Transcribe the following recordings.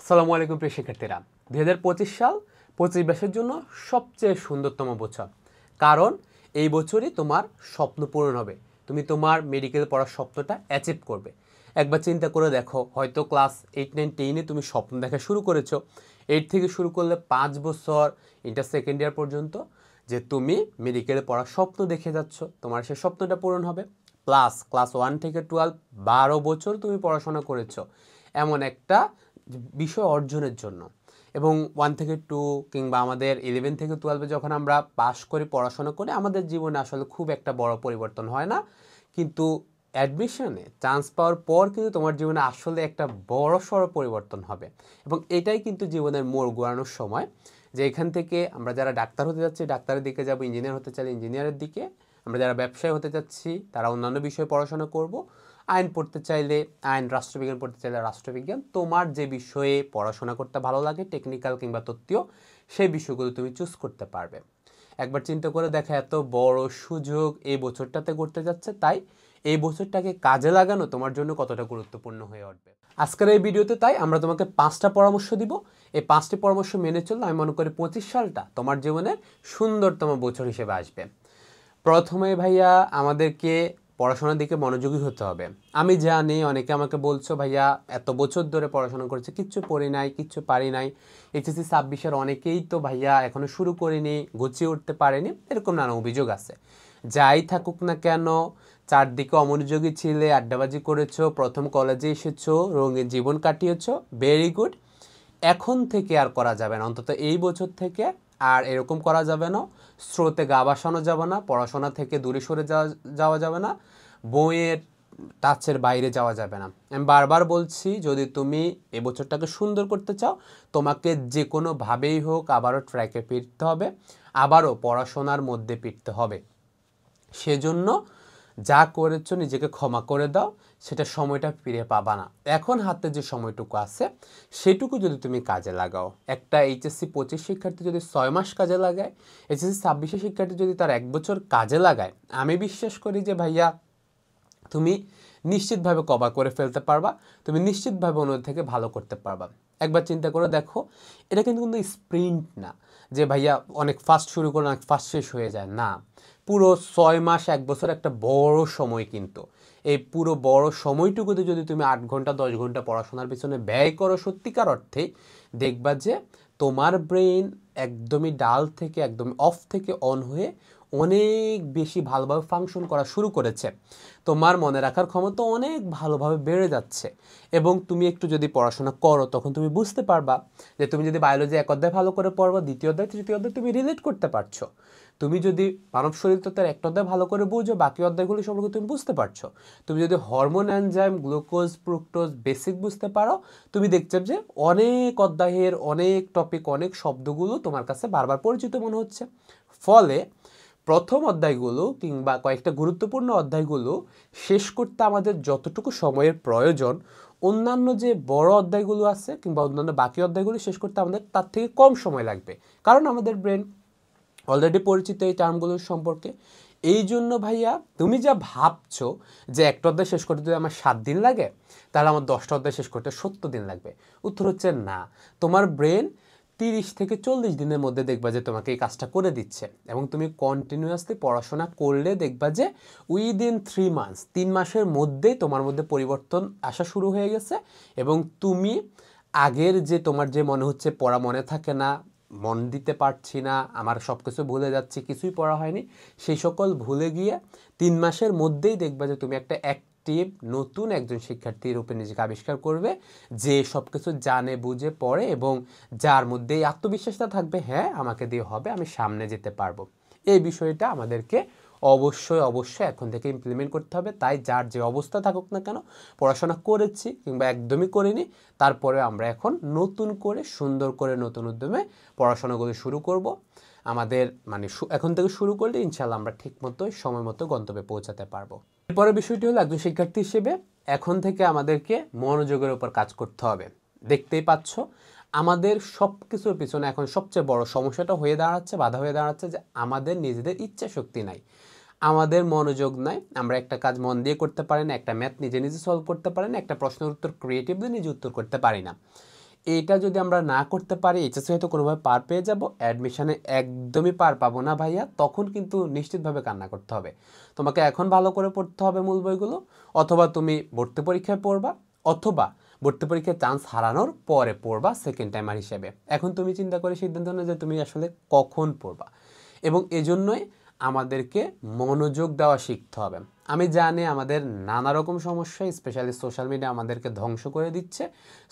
আসসালামু আলাইকুম প্রিয় শিক্ষার্থীরা, 2025 সাল 25 ব্যাচের জন্য সবচেয়ে সুন্দরতম বছর। কারণ এই বছরই তোমার স্বপ্ন পূরণ হবে, তুমি তোমার মেডিকেল পড়ার স্বপ্নটা অ্যাচিভ করবে। একবার চিন্তা করে দেখো, হয়তো ক্লাস 8, 9, 10-এ তুমি স্বপ্ন দেখা শুরু করেছো। 8 থেকে শুরু করলে 5 বছর ইন্টার সেকেন্ড ইয়ার পর্যন্ত যে তুমি মেডিকেলে পড়ার স্বপ্ন দেখে যাচ্ছ, তোমার সেই স্বপ্নটা পূরণ হবে। প্লাস ক্লাস 1 থেকে 12 12 বছর তুমি পড়াশোনা করেছো এমন একটা বিষয় অর্জনের জন্য। এবং 1 থেকে 2 কিংবা আমাদের 11 থেকে 12-এ যখন আমরা পাশ করে পড়াশোনা করি, আমাদের জীবনে আসলে খুব একটা বড় পরিবর্তন হয় না, কিন্তু অ্যাডমিশনে চান্স পাওয়ার পর কিন্তু তোমার জীবনে আসলে একটা বড় সড় পরিবর্তন হবে। এবং এটাই কিন্তু জীবনের মোড় ঘোরানোর সময়, যে এখান থেকে আমরা যারা ডাক্তার হতে যাচ্ছি ডাক্তারের দিকে যাব, ইঞ্জিনিয়ার হতে চাইলে ইঞ্জিনিয়ারের দিকে, আমরা যারা ব্যবসায়ী হতে যাচ্ছি তারা অন্যান্য বিষয়ে পড়াশোনা করব, আইন পড়তে চাইলে আইন, রাষ্ট্রবিজ্ঞান পড়তে চাইলে রাষ্ট্রবিজ্ঞান, তোমার যে বিষয়ে পড়াশোনা করতে ভালো লাগে, টেকনিক্যাল কিংবা তত্ত্বীয়, সেই বিষয়গুলো তুমি চুজ করতে পারবে। একবার চিন্তা করে দেখা, এত বড় সুযোগ এই বছরটাতে করতে যাচ্ছে, তাই এই বছরটাকে কাজে লাগানো তোমার জন্য কতটা গুরুত্বপূর্ণ হয়ে উঠবে। আজকের এই ভিডিওতে তাই আমরা তোমাকে 5টা পরামর্শ দিব। এই 5টি পরামর্শ মেনে চললে আমি মনে করি 25 সালটা তোমার জীবনের সুন্দরতম বছর হিসেবে আসবে। প্রথমে ভাইয়া আমাদেরকে পড়াশোনার দিকে মনোযোগী হতে হবে। আমি জানি অনেকে আমাকে বলছো, ভাইয়া এত বছর ধরে পড়াশোনা করেছে, কিচ্ছু পড়ি নাই, কিচ্ছু পারি নাই, এইচএসসি 26-এর অনেকেই তো ভাইয়া এখনও শুরু করিনি, গুছিয়ে উঠতে পারেনি, এরকম নানা অভিযোগ আছে। যাই থাকুক না কেন, চারদিকে অমনোযোগী ছিলে, আড্ডাবাজি করেছো, প্রথম কলেজে এসেছো, রঙিন জীবন কাটিয়েছো, ভেরি গুড। এখন থেকে আর করা যাবে না, অন্তত এই বছর থেকে আর এরকম করা যাবে না। স্রোতে গা ভাসানো যাবে না, পড়াশোনা থেকে দূরে সরে যাওয়া যাবে না, বইয়ের টাচের বাইরে যাওয়া যাবে না। আমি বারবার বলছি, যদি তুমি এবছরটাকে সুন্দর করতে চাও, তোমাকে যে কোনোভাবেই হোক আবারও ট্র্যাকে ফিরতে হবে, আবারও পড়াশোনার মধ্যে ফিরতে হবে। সেজন্য যা করেছো নিজেকে ক্ষমা করে দাও, সেটা সময়টা ফিরে পাবা না। এখন হাতে যে সময়টুকু আছে সেটুকু যদি তুমি কাজে লাগাও, একটা এইচএসসি 25 শিক্ষার্থী যদি 6 মাস কাজে লাগায়, এইচএসসি 26 শিক্ষার্থী যদি তার 1 বছর কাজে লাগায়, আমি বিশ্বাস করি যে ভাইয়া তুমি নিশ্চিতভাবে কভার করে ফেলতে পারবা, তুমি নিশ্চিতভাবে অন্যদের থেকে ভালো করতে পারবা। একবার চিন্তা করে দেখো, এটা কিন্তু স্প্রিন্ট না যে ভাইয়া অনেক ফাস্ট শুরু করে অনেক ফাস্ট শেষ হয়ে যায়, না। পুরো 6 মাস 1 বছর একটা বড় সময়, কিন্তু এই পুরো বড় সময়টুকুতে যদি তুমি 8 ঘন্টা 10 ঘন্টা পড়াশোনার পিছনে ব্যয় করো সত্যিকার অর্থে, দেখবা যে তোমার ব্রেন একদমই ডাল থেকে একদম অফ থেকে অন হয়ে অনেক বেশি ভালোভাবে ফাংশন করা শুরু করেছে। তোমার মনে রাখার ক্ষমতা অনেক ভালোভাবে বেড়ে যাচ্ছে। এবং তুমি একটু যদি পড়াশোনা করো, তখন তুমি বুঝতে পারবা যে তুমি যদি বায়োলজি 1 অধ্যায় ভালো করে পড়বা, 2য় অধ্যায় 3য় অধ্যায় তুমি রিলেট করতে পারছো। তুমি যদি মানব শরীরতত্ত্বের 1 অধ্যায় ভালো করে বুঝো, বাকি অধ্যায়গুলো সম্পর্কে তুমি বুঝতে পারছো। তুমি যদি hormone, enzyme, glucose, fructose basic বুঝতে পারো, তুমি দেখছো যে অনেক অধ্যায়ের অনেক টপিক, অনেক শব্দগুলো তোমার কাছে বারবার পরিচিত মনে হচ্ছে। ফলে প্রথম অধ্যায়গুলো কিংবা কয়েকটা গুরুত্বপূর্ণ অধ্যায়গুলো শেষ করতে আমাদের যতটুকু সময়ের প্রয়োজন, অন্যান্য যে বড় অধ্যায়গুলো আছে কিংবা অন্যান্য বাকি অধ্যায়গুলো শেষ করতে আমাদের তার থেকে কম সময় লাগবে, কারণ আমাদের ব্রেন অলরেডি পরিচিত এই টার্মগুলোর সম্পর্কে। এই জন্য ভাইয়া তুমি যা ভাবছো যে একটা অধ্যায় শেষ করতে যদি আমার 7 দিন লাগে, তাহলে আমার 10টা অধ্যায় শেষ করতে 70 দিন লাগবে। উত্তর হচ্ছে না। তোমার ব্রেন 30 থেকে 40 দিনের মধ্যে দেখবা যে তোমাকে এই কাজটা করে দিচ্ছে। এবং তুমি কন্টিনিউয়াসলি পড়াশোনা করলে দেখবা যে উইদিন 3 মান্থস, 3 মাসের মধ্যেই তোমার মধ্যে পরিবর্তন আসা শুরু হয়ে গেছে। এবং তুমি আগের যে তোমার যে মনে হচ্ছে পড়া মনে থাকে না, মন দিতে পারছি না, আমার সব কিছু ভুলে যাচ্ছি, কিছুই পড়া হয়নি, সেই সকল ভুলে গিয়ে 3 মাসের মধ্যেই দেখবা যে তুমি একটা অ্যাক্টিভ নতুন একজন শিক্ষার্থী রূপে নিজেকে আবিষ্কার করবে, যে সব কিছু জানে বুঝে পড়ে এবং যার মধ্যে এই আত্মবিশ্বাসটা থাকবে, হ্যাঁ আমাকে দিয়ে হবে, আমি সামনে যেতে পারবো। এই বিষয়টা আমাদেরকে অবশ্যই অবশ্যই এখন থেকে ইমপ্লিমেন্ট করতে হবে। তাই যার যে অবস্থা থাকুক না কেন, পড়াশোনা করেছি কিংবা একদমই করিনি, তারপরে আমরা এখন নতুন করে সুন্দর করে নতুন উদ্যমে পড়াশোনাগুলো শুরু করব। আমাদের এখন থেকে শুরু করলে ইনশাল্লাহ আমরা ঠিক মতোই সময় মতো গন্তব্যে পৌঁছাতে পারবো। এরপরের বিষয়টি হলো, একজন শিক্ষার্থী হিসেবে এখন থেকে আমাদেরকে মনোযোগের উপর কাজ করতে হবে। দেখতেই পাচ্ছ, আমাদের সব কিছুর পিছনে এখন সবচেয়ে বড় সমস্যাটা হয়ে দাঁড়াচ্ছে, বাধা হয়ে দাঁড়াচ্ছে যে আমাদের নিজেদের ইচ্ছা শক্তি নাই, আমাদের মনোযোগ নাই। আমরা একটা কাজ মন দিয়ে করতে পারি না, একটা ম্যাথ নিজে নিজে সলভ করতে পারি না, একটা প্রশ্নের উত্তর ক্রিয়েটিভলি নিজে উত্তর করতে পারি না। এইটা যদি আমরা না করতে পারি এইচএসসি হয়তো কোনোভাবে পার পেয়ে যাব, অ্যাডমিশনে একদমই পার পাবো না ভাইয়া, তখন কিন্তু নিশ্চিতভাবে কান্না করতে হবে। তোমাকে এখন ভালো করে পড়তে হবে মূল বইগুলো, অথবা তুমি ভর্তি পরীক্ষায় পড়বা, অথবা ভর্তি পরীক্ষায় চান্স হারানোর পরে পড়বা সেকেন্ড টাইমার হিসেবে। এখন তুমি চিন্তা করে সিদ্ধান্ত নাও যে তুমি আসলে কখন পড়বা, এবং এজন্যই আমাদেরকে মনোযোগ দেওয়া শিখতে হবে। আমি জানি আমাদের নানা রকম সমস্যা, স্পেশালি সোশ্যাল মিডিয়া আমাদেরকে ধ্বংস করে দিচ্ছে।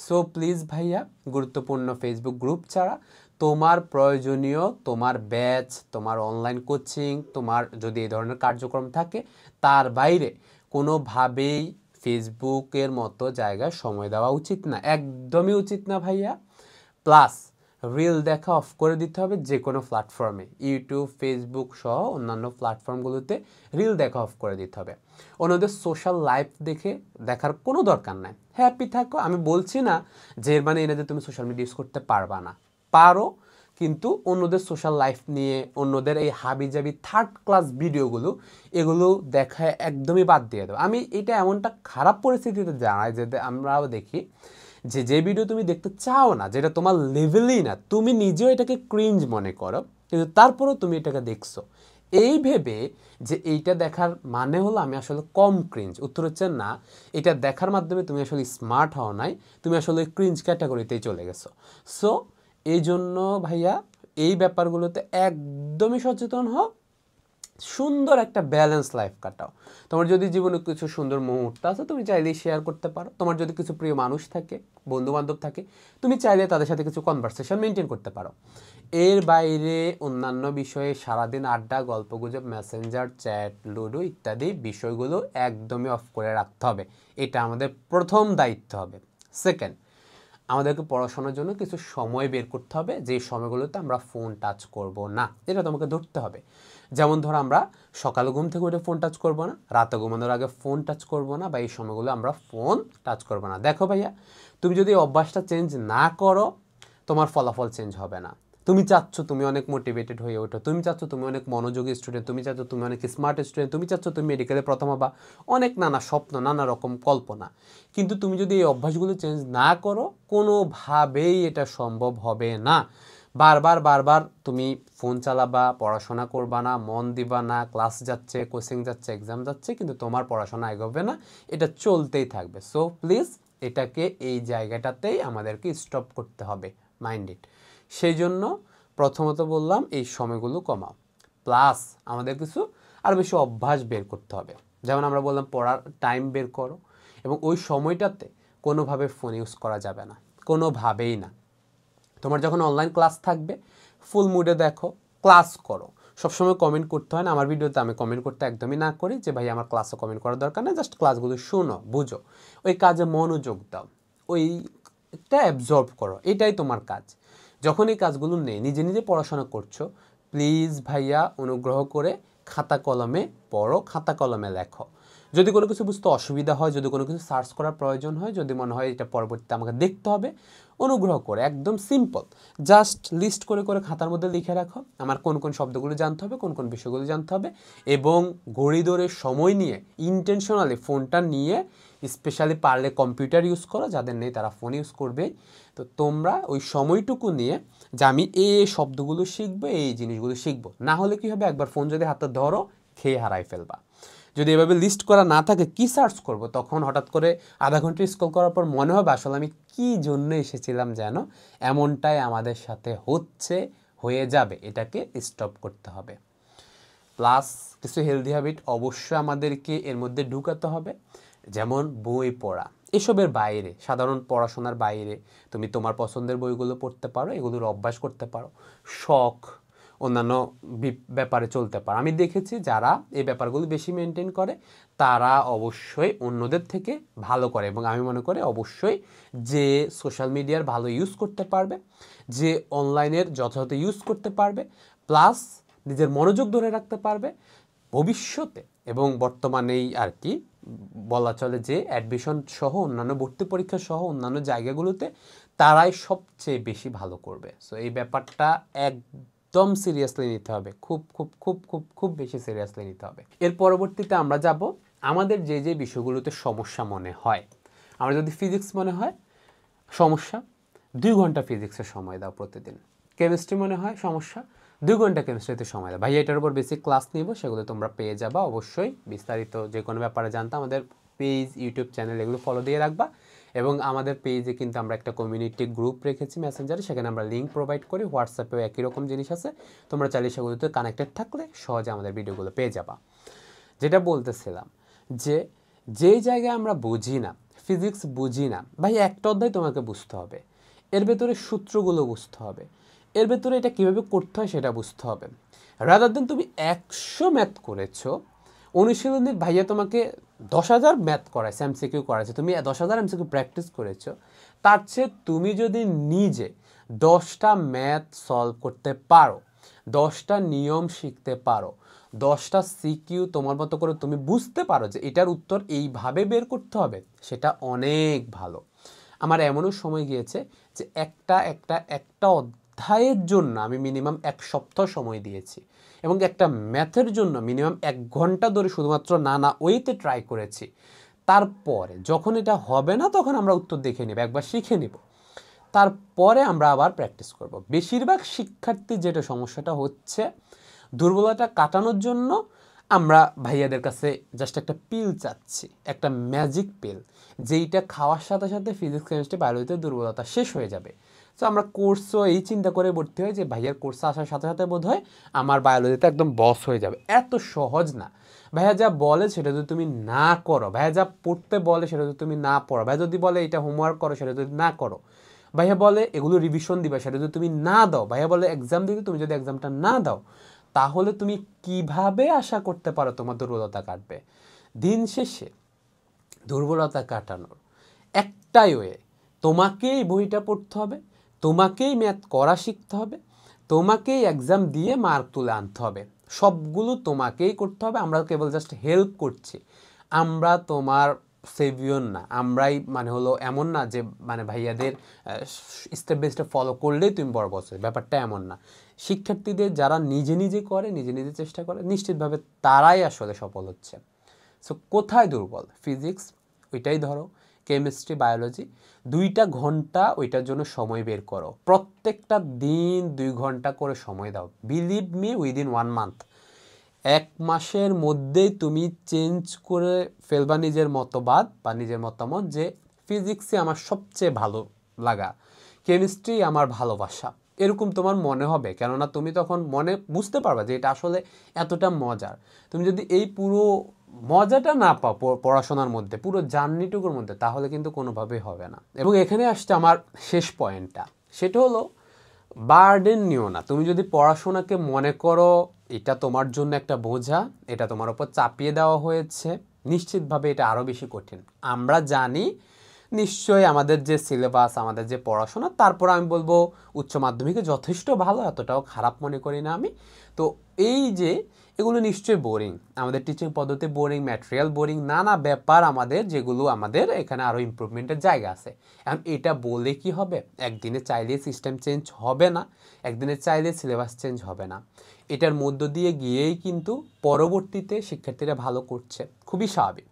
সো প্লিজ ভাইয়া, গুরুত্বপূর্ণ ফেসবুক গ্রুপ ছাড়া তোমার প্রয়োজনীয় তোমার ব্যাচ, তোমার অনলাইন কোচিং, তোমার যদি এই ধরনের কার্যক্রম থাকে, তার বাইরে কোনোভাবেই ফেসবুকের মতো জায়গায় সময় দেওয়া উচিত না, একদমই উচিত না ভাইয়া। প্লাস রিল দেখা অফ করে দিতে হবে যে কোনো প্ল্যাটফর্মে, ইউটিউব, ফেসবুক সহ অন্যান্য প্ল্যাটফর্মগুলোতে রিল দেখা অফ করে দিতে হবে। অন্যদের সোশ্যাল লাইফ দেখার কোনো দরকার নাই, হ্যাপি থাকো। আমি বলছি না যে এর মানে এনে যে তুমি সোশ্যাল মিডিয়া ইউজ করতে পারবা না, পারো, কিন্তু অন্যদের সোশ্যাল লাইফ নিয়ে, অন্যদের এই হাবিজাবি থার্ড ক্লাস ভিডিওগুলো, এগুলো দেখা একদমই বাদ দিয়ে দাও। আমি এটা এমনটা খারাপ পরিস্থিতিতে জানাই যে আমরাও দেখি যে ভিডিও তুমি দেখতে চাও না, যেটা তোমার লেভেলই না, তুমি নিজেও এটাকে ক্রিঞ্জ মনে করো, কিন্তু তারপরেও তুমি এটাকে দেখছো এই ভেবে যে এইটা দেখার মানে হলো আমি আসলে কম ক্রিঞ্জ। উত্তর হচ্ছে না, এটা দেখার মাধ্যমে তুমি আসলে স্মার্ট হও নাই, তুমি আসলে ক্রিঞ্জ ক্যাটাগরিতেই চলে গেছো। সো এই জন্য ভাইয়া এই ব্যাপারগুলোতে একদমই সচেতন হও, সুন্দর একটা ব্যালেন্স লাইফ কাটাও। তোমার যদি জীবনে কিছু সুন্দর মুহূর্ত আছে তুমি চাইলেই শেয়ার করতে পারো, তোমার যদি কিছু প্রিয় মানুষ থাকে, বন্ধু বান্ধব থাকে, তুমি চাইলে তাদের সাথে কিছু কনভারসেশন মেনটেন করতে পারো। এর বাইরে অন্যান্য বিষয়ে সারাদিন আড্ডা, গল্পগুজব, মেসেঞ্জার, চ্যাট, লুডো ইত্যাদি বিষয়গুলো একদমই অফ করে রাখতে হবে। এটা আমাদের প্রথম দায়িত্ব হবে। সেকেন্ড, আমাদেরকে পড়াশোনার জন্য কিছু সময় বের করতে হবে, যে সময়গুলোতে আমরা ফোন টাচ করব না, এটা তোমাকে ধরতে হবে। যেমন ধরো আমরা সকালে ঘুম থেকে উঠে ফোন টাচ করব না, রাতে ঘুমানোর আগে ফোন টাচ করব না, বা এই সময়গুলো আমরা ফোন টাচ করব না। দেখো ভাইয়া, তুমি যদি এই অভ্যাসটা চেঞ্জ না করো, তোমার ফলাফল চেঞ্জ হবে না। তুমি চাচ্ছ তুমি অনেক মোটিভেটেড হয়ে ওঠো, তুমি চাচ্ছ তুমি অনেক মনোযোগী স্টুডেন্ট, তুমি চাচ্ছ তুমি অনেক স্মার্ট স্টুডেন্ট, তুমি চাচ্ছ তুমি মেডিকেলে প্রথম হবা, অনেক নানা স্বপ্ন, নানা রকম কল্পনা, কিন্তু তুমি যদি এই অভ্যাসগুলো চেঞ্জ না করো, কোনোভাবেই এটা সম্ভব হবে না। বারবার বারবার তুমি ফোন চালাবা, পড়াশোনা করবা না, মন দিবা না, ক্লাস যাচ্ছে, কোচিং যাচ্ছে, এক্সাম যাচ্ছে, কিন্তু তোমার পড়াশোনা এগোবে না, এটা চলতেই থাকবে। সো প্লিজ এটাকে এই জায়গাটাতেই আমাদেরকে স্টপ করতে হবে, মাইন্ড ইট। সেই জন্য প্রথমত বললাম এই সময়গুলো কমাও, প্লাস আমাদের কিছু আর বেশি অভ্যাস বের করতে হবে। যেমন আমরা বললাম পড়ার টাইম বের করো, এবং ওই সময়টাতে কোনোভাবে ফোন ইউজ করা যাবে না, কোনোভাবেই না। তোমার যখন অনলাইন ক্লাস থাকবে ফুল মুডে দেখো, ক্লাস করো। সবসময় কমেন্ট করতে হয় না, আমার ভিডিওতে আমি কমেন্ট করতে একদমই না করি যে ভাই আমার ক্লাসে কমেন্ট করার দরকার নেই, জাস্ট ক্লাসগুলো শোনো, বুঝো, ওই কাজে মনোযোগ দাও, ওইটা অ্যাবজর্ব করো, এটাই তোমার কাজ। যখন এই কাজগুলো নেই, নিজে নিজে পড়াশোনা করছো, প্লিজ ভাইয়া অনুগ্রহ করে খাতা কলমে পড়ো, খাতা কলমে লেখো। যদি কোনো কিছু বুঝতে অসুবিধা হয়, যদি কোনো কিছু সার্চ করার প্রয়োজন হয়, যদি মনে হয় এটা পরবর্তীতে আমাকে দেখতে হবে, অনুগ্রহ করে একদম সিম্পল জাস্ট লিস্ট করে করে খাতার মধ্যে লিখে রাখো আমার কোন কোন শব্দগুলো জানতে হবে, কোন কোন বিষয়গুলো জানতে হবে, এবং ঘড়ি ধরে সময় নিয়ে ইন্টেনশনালি ফোনটা নিয়ে, স্পেশালি পারলে কম্পিউটার ইউজ করো, যাদের নেই তারা ফোন ইউজ করবে। তো তোমরা ওই সময়টুকু নিয়ে যে আমি এই শব্দগুলো শিখবো, এই জিনিসগুলো শিখবো, না হলে কী হবে, একবার ফোন যদি হাতে ধরো খেয়ে হারাই ফেলবা। যদি এভাবে লিস্ট করা না থাকে কি সার্চ করব, তখন হঠাৎ করে আধা ঘন্টা স্ক্রল করার পর মনে হবে আসলে আমি কী জন্য এসেছিলাম, যেন এমনটাই আমাদের সাথে হচ্ছে, হয়ে যাবে। এটাকে স্টপ করতে হবে। প্লাস কিছু হেলদি হ্যাবিট অবশ্যই আমাদেরকে এর মধ্যে ঢুকাতে হবে, যেমন বই পড়া। এসবের বাইরে, সাধারণ পড়াশোনার বাইরে তুমি তোমার পছন্দের বইগুলো পড়তে পারো, এগুলোর অভ্যাস করতে পারো, শখ, অন্যান্য ব্যাপারে চলতে পারো। আমি দেখেছি যারা এই ব্যাপারগুলো বেশি মেনটেন করে তারা অবশ্যই অন্যদের থেকে ভালো করে, এবং আমি মনে করি অবশ্যই যে সোশ্যাল মিডিয়ার ভালো ইউজ করতে পারবে, যে অনলাইনের যথাযথ ইউজ করতে পারবে, প্লাস নিজের মনোযোগ ধরে রাখতে পারবে, ভবিষ্যতে এবং বর্তমানেই আর কি বলা চলে যে অ্যাডমিশন সহ অন্যান্য ভর্তি পরীক্ষা সহ অন্যান্য জায়গাগুলোতে তারাই সবচেয়ে বেশি ভালো করবে। সো এই ব্যাপারটা একদম সিরিয়াসলি নিতে হবে, খুব খুব খুব খুব খুব বেশি সিরিয়াসলি নিতে হবে। এর পরবর্তীতে আমরা যাব আমাদের যে যে বিষয়গুলোতে সমস্যা মনে হয়। আমরা যদি ফিজিক্স মনে হয় সমস্যা, 2 ঘন্টা ফিজিক্সের সময় দাও প্রতিদিন। কেমিস্ট্রি মনে হয় সমস্যা, 2 ঘন্টা কেমিস্ট্রিতে সময় দাও। ভাইয়া এটার উপর বেসিক ক্লাস নিব, সেগুলো তোমরা পেয়ে যাবা অবশ্যই। বিস্তারিত যে কোনো ব্যাপারে জানতে আমাদের পেজ, ইউটিউব চ্যানেল এগুলো ফলো দিয়ে রাখবা। এবং আমাদের পেজে কিন্তু আমরা একটা কমিউনিটি গ্রুপ রেখেছি মেসেঞ্জারে, সেখানে আমরা লিঙ্ক প্রোভাইড করি। হোয়াটসঅ্যাপেও একই রকম জিনিস আছে, তোমরা চাইলে সেগুলোতে কানেক্টেড থাকলে সহজে আমাদের ভিডিওগুলো পেয়ে যাবা। যেটা বলতেছিলাম যে যেই জায়গায় আমরা বুঝি না, ফিজিক্স বুঝি না, ভাই একটা অধ্যায় তোমাকে বুঝতে হবে, এর ভেতরে সূত্রগুলো বুঝতে হবে, এর ভেতরে এটা কীভাবে করতে হয় সেটা বুঝতে হবে। রাদার দেন তুমি 100 ম্যাথ করেছো, অনুশীলনীর ভাইয়া তোমাকে 10,000 ম্যাথ করাইছে, এমসিকিউ করাইছে, তুমি 10,000 এমসিকিউ প্র্যাকটিস করেছো, তার চেয়ে তুমি যদি নিজে 10টা ম্যাথ সলভ করতে পারো, 10টা নিয়ম শিখতে পারো, 10টা সিকিউ তোমার মতো করে তুমি বুঝতে পারো যে এটার উত্তর এইভাবে বের করতে হবে, সেটা অনেক ভালো। আমার এমনও সময় গিয়েছে যে একটা অধ্যায়ের জন্য আমি মিনিমাম 1 সপ্তাহ সময় দিয়েছি, এবং একটা ম্যাথের জন্য মিনিমাম 1 ঘন্টা ধরে শুধুমাত্র নানা ওয়েতে ট্রাই করেছি। তারপরে যখন এটা হবে না তখন আমরা উত্তর দেখে নেব, একবার শিখে নেব, তারপরে আমরা আবার প্র্যাকটিস করব। বেশিরভাগ শিক্ষার্থী যেটা সমস্যাটা হচ্ছে, দুর্বলতা কাটানোর জন্য আমরা ভাইয়াদের কাছে জাস্ট একটা পিল চাচ্ছি, একটা ম্যাজিক পিল, যেইটা খাওয়ার সাথে সাথে ফিজিক্স, কেমিস্ট্রি, বায়োলজিতে দুর্বলতা শেষ হয়ে যাবে। সো আমরা কোর্সও এই চিন্তা করে ভর্তি হয় যে ভাইয়ার কোর্সে আসার সাথে সাথে বোধ হয় আমার বায়োলজিতে একদম বস হয়ে যাবে। এত সহজ না। ভাইয়া যা বলে সেটা যদি তুমি না করো, ভাইয়া যা পড়তে বলে সেটা যদি তুমি না পড়ো, ভাইয়া যদি বলে এটা হোমওয়ার্ক করো সেটা যদি না করো, ভাইয়া বলে এগুলো রিভিশন দিবা সেটা যদি তুমি না দাও, ভাইয়া বলে এক্সাম দিতে, তুমি যদি এক্সামটা না দাও, তাহলে তুমি কিভাবে আশা করতে পারো তোমার দুর্বলতা কাটবে? দিন শেষে দুর্বলতা কাটানোর একটাই ওয়ে, তোমাকেই বইটা পড়তে হবে, তোমাকেই ম্যাথ করা শিখতে হবে, তোমাকেই এক্সাম দিয়ে মার্ক তুলে আনতে হবে, সবগুলো তোমাকেই করতে হবে। আমরা কেবল জাস্ট হেল্প করছি, আমরা তোমার সেভিয়র না। আমরাই মানে হলো এমন না যে মানে ভাইয়াদের স্টেপ বাই স্টেপ ফলো করলেই তুমি বড় বস, ব্যাপারটা এমন না। শিক্ষার্থীদের যারা নিজে নিজে করে, নিজে নিজে চেষ্টা করে, নিশ্চিতভাবে তারাই আসলে সফল হচ্ছে। সো কোথায় দুর্বল? ফিজিক্স, ওইটাই ধরো, কেমিস্ট্রি, বায়োলজি, 2টা ঘন্টা ওইটার জন্য সময় বের করো, প্রত্যেকটা দিন 2 ঘন্টা করে সময় দাও। বিলিভ মি, উইদিন 1 মান্থ, 1 মাসের মধ্যেই তুমি চেঞ্জ করে ফেলবা নিজের মতবাদ বা নিজের মতামত যে ফিজিক্সে আমার সবচেয়ে ভালো লাগা, কেমিস্ট্রি আমার ভালোবাসা, এরকম তোমার মনে হবে। কেননা তুমি তখন মনে বুঝতে পারবা যে এটা আসলে এতটা মজার। তুমি যদি এই পুরো মজাটা না পাও পড়াশোনার মধ্যে, পুরো জার্নিটুকুর মধ্যে, তাহলে কিন্তু কোনোভাবেই হবে না। এবং এখানে আসছে আমার শেষ পয়েন্টটা, সেটা হলো বার্ডেন নিও না। তুমি যদি পড়াশোনাকে মনে করো এটা তোমার জন্য একটা বোঝা, এটা তোমার উপর চাপিয়ে দেওয়া হয়েছে, নিশ্চিতভাবে এটা আরও বেশি কঠিন। আমরা জানি নিশ্চয়ই আমাদের যে সিলেবাস, আমাদের যে পড়াশোনা, তারপর আমি বলবো উচ্চ মাধ্যমিকে যথেষ্ট ভালো, এতটাও খারাপ মনে করি না আমি। তো এই যে এগুলো নিশ্চয়ই বোরিং, আমাদের টিচিং পদ্ধতি বোরিং, ম্যাটেরিয়াল বোরিং, নানা ব্যাপার আমাদের, যেগুলো আমাদের এখানে আরও ইমপ্রুভমেন্টের জায়গা আছে। এখন এটা বলে কি হবে? একদিনে চাইলে সিস্টেম চেঞ্জ হবে না, একদিনে চাইলে সিলেবাস চেঞ্জ হবে না। এটার মধ্য দিয়ে গিয়েই কিন্তু পরবর্তীতে শিক্ষার্থীরা ভালো করছে, খুবই স্বাভাবিক।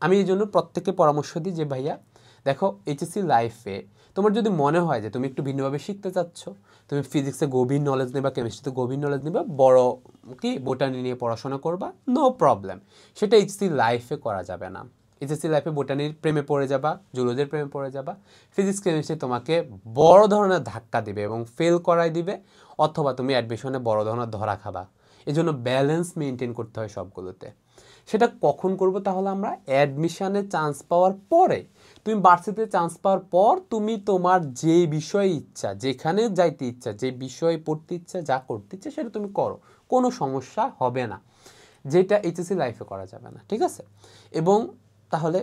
আমি এই জন্য প্রত্যেককে পরামর্শ দিই যে ভাইয়া দেখো, এইচএসসি লাইফে তোমার যদি মনে হয় যে তুমি একটু ভিন্নভাবে শিখতে চাচ্ছ, তুমি ফিজিক্সে গভীর নলেজ নেবা, কেমিস্ট্রিতে গভীর নলেজ নেবা, বড় কি বোটানি নিয়ে পড়াশোনা করবা, নো প্রবলেম, সেটা এইচএসসি লাইফে করা যাবে না। এইচএসসি লাইফে বোটানির প্রেমে পড়ে যাবা, জুলজির প্রেমে পড়ে যাবা, ফিজিক্স কেমিস্ট্রি তোমাকে বড় ধরনের ধাক্কা দিবে এবং ফেল করাই দিবে, অথবা তুমি অ্যাডমিশনে বড় ধরনের ধরা খাবা। এই জন্য ব্যালেন্স মেনটেন করতে হয় সবগুলোতে। সেটা কখন করব? তাহলে আমরা অ্যাডমিশনে চান্স পাওয়ার পরে, তুমি ভার্সিটিতে চান্স পাওয়ার পর তুমি তোমার যে বিষয়ে ইচ্ছা, যেখানে যাইতে ইচ্ছা, যে বিষয়ে পড়তে ইচ্ছা, যা করতে ইচ্ছা সেটা তুমি করো, কোনো সমস্যা হবে না, যেটা এইচএসসি লাইফে করা যাবে না, ঠিক আছে? এবং তাহলে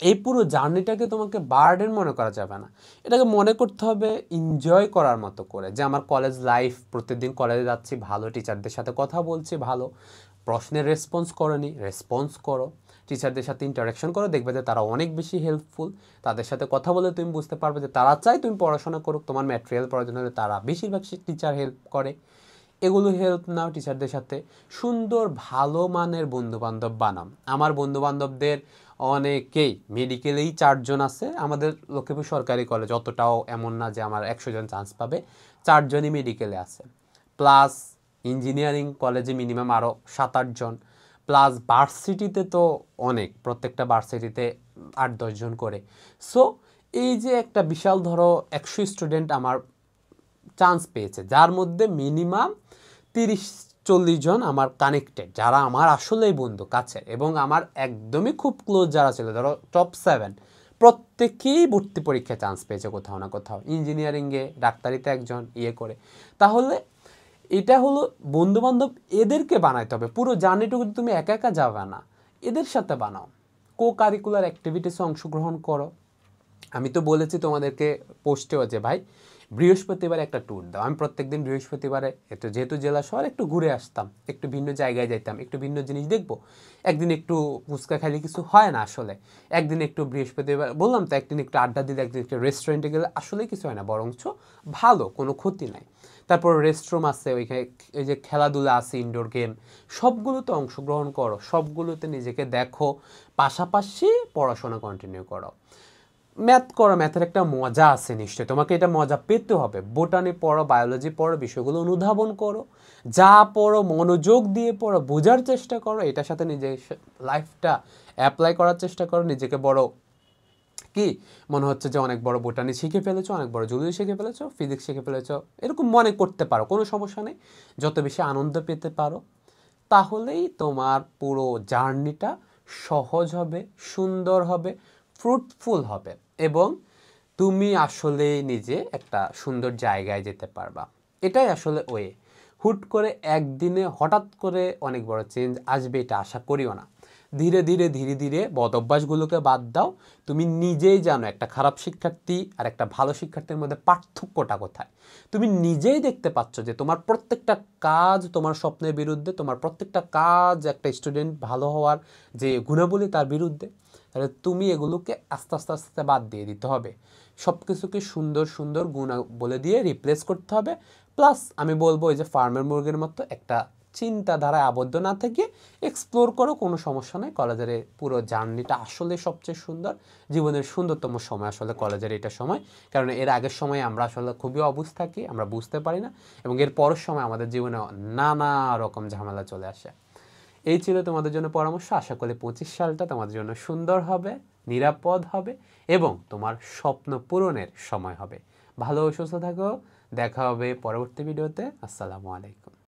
এই পুরো জার্নিটাকে তোমাকে বার্ডেন মনে করা যাবে না, এটাকে মনে করতে হবে এনজয় করার মতো করে, যে আমার কলেজ লাইফ, প্রত্যেকদিন কলেজে যাচ্ছি, ভালো টিচারদের সাথে কথা বলছি, ভালো প্রশ্নের রেসপন্স করনি, রেসপন্স করো, টিচারদের সাথে ইন্টারাকশন করো, দেখবে যে তারা অনেক বেশি হেল্পফুল। তাদের সাথে কথা বলে তুমি বুঝতে পারবে যে তারা চায় তুমি পড়াশোনা করুক, তোমার ম্যাটেরিয়াল প্রয়োজন হলে তারা বেশিরভাগ টিচার হেল্প করে। এগুলো হেল্প নাও টিচারদের সাথে, সুন্দর ভালো মানের বন্ধুবান্ধব বানাও। আমার বন্ধুবান্ধবদের অনেকেই মেডিকেলেই 4 জন আছে, আমাদের লক্ষ্মীপুর সরকারি কলেজ অতটাও এমন না যে আমার 100 জন চান্স পাবে, 4 জনই মেডিকেলে আছে, প্লাস ইঞ্জিনিয়ারিং কলেজে মিনিমাম আরও 7-8 জন, প্লাস ভার্সিটিতে তো অনেক, প্রত্যেকটা ভার্সিটিতে 8-10 জন করে। সো এই যে একটা বিশাল ধরো 100 স্টুডেন্ট আমার চান্স পেয়েছে, যার মধ্যে মিনিমাম 30-40 জন আমার কানেক্টেড, যারা আমার আসলেই বন্ধু কাছে, এবং আমার একদমই খুব ক্লোজ যারা ছিল, ধরো টপ 7, প্রত্যেকেই ভর্তি পরীক্ষায় চান্স পেয়েছে কোথাও না কোথাও, ইঞ্জিনিয়ারিংয়ে, ডাক্তারিতে একজন করে। তাহলে এটা হলো বন্ধুবান্ধব, এদেরকে বানাইতে হবে। পুরো জার্নিটুকু তুমি একা একা যাবে না, এদের সাথে বানাও, কো কারিকুলার অ্যাক্টিভিটিসে অংশগ্রহণ করো। আমি তো বলেছি তোমাদেরকে পোস্টেও যে ভাই বৃহস্পতিবার একটা ট্যুর দাও। আমি প্রত্যেকদিন বৃহস্পতিবারে একটু, যেহেতু জেলা শহর, একটু ঘুরে আসতাম, একটু ভিন্ন জায়গায় যাইতাম, একটু ভিন্ন জিনিস দেখবো। একদিন একটু ফুচকা খাইলে কিছু হয় না আসলে, একদিন একটু বৃহস্পতিবার বললাম তো, একদিন একটু আড্ডা দিলে, একদিন একটু রেস্টুরেন্টে গেলে আসলে কিছু হয় না, বরঞ্চ ভালো, কোনো ক্ষতি নাই। তারপর রেস্টরুম আছে ওইখানে, এই যে খেলাধুলা আছে, ইনডোর গেম, সবগুলোতে অংশগ্রহণ করো, সবগুলোতে নিজেকে দেখো, পাশাপাশি পড়াশোনা কন্টিনিউ করো। ম্যাথ করো, ম্যাথের একটা মজা আছে নিশ্চয়ই, তোমাকে এটা মজা পেতে হবে। বোটানি পড়ো, বায়োলজি পড়ো, বিষয়গুলো অনুধাবন করো, যা পড়ো মনোযোগ দিয়ে পড়ো, বোঝার চেষ্টা করো, এটার সাথে নিজের লাইফটা অ্যাপ্লাই করার চেষ্টা করো। নিজেকে বড় কি মনে হচ্ছে যে অনেক বড় বোটানি শিখে ফেলেছো, অনেক বড় জুলজি শিখে ফেলেছো, ফিজিক্স শিখে ফেলেছো, এরকম মনে করতে পারো, কোনো সমস্যা নেই। যত বেশি আনন্দ পেতে পারো, তাহলেই তোমার পুরো জার্নিটা সহজ হবে, সুন্দর হবে, ফ্রুটফুল হবে, এবং তুমি আসলে নিজে একটা সুন্দর জায়গায় যেতে পারবা। এটাই আসলে ওয়ে। হুট করে একদিনে হঠাৎ করে অনেক বড় চেঞ্জ আসবে এটা আশা করিও না। ধীরে ধীরে ধীরে ধীরে বদ অভ্যাসগুলোকে বাদ দাও। তুমি নিজেই জানো একটা খারাপ শিক্ষার্থী আর একটা ভালো শিক্ষার্থীর মধ্যে পার্থক্যটা কোথায়। তুমি নিজেই দেখতে পাচ্ছ যে তোমার প্রত্যেকটা কাজ তোমার স্বপ্নের বিরুদ্ধে, তোমার প্রত্যেকটা কাজ একটা স্টুডেন্ট ভালো হওয়ার যে গুণাবলী তার বিরুদ্ধে। তাহলে তুমি এগুলোকে আস্তে আস্তে আস্তে বাদ দিয়ে দিতে হবে, সব কিছুকে সুন্দর সুন্দর গুণ বলে দিয়ে রিপ্লেস করতে হবে। প্লাস আমি বলবো এই যে ফার্মের মুরগির মতো একটা চিন্তাধারায় আবদ্ধ না থেকে এক্সপ্লোর করো, কোনো সমস্যা নেই। কলেজের পুরো জার্নিটা আসলে সবচেয়ে সুন্দর, জীবনের সুন্দরতম সময় আসলে কলেজের এটা সময়। কারণ এর আগের সময় আমরা আসলে খুবই অবুঝ থাকি, আমরা বুঝতে পারি না, এবং এর পরের সময় আমাদের জীবনে নানা রকম ঝামেলা চলে আসে। এই ছিল তোমাদের জন্য পরামর্শ। আশা করি 25 সালটা তোমাদের জন্য সুন্দর হবে, নিরাপদ হবে, এবং তোমার স্বপ্ন পূরণের সময় হবে। ভালো ও সুস্থ থাকো, দেখা হবে পরবর্তী ভিডিওতে। আসসালামু আলাইকুম।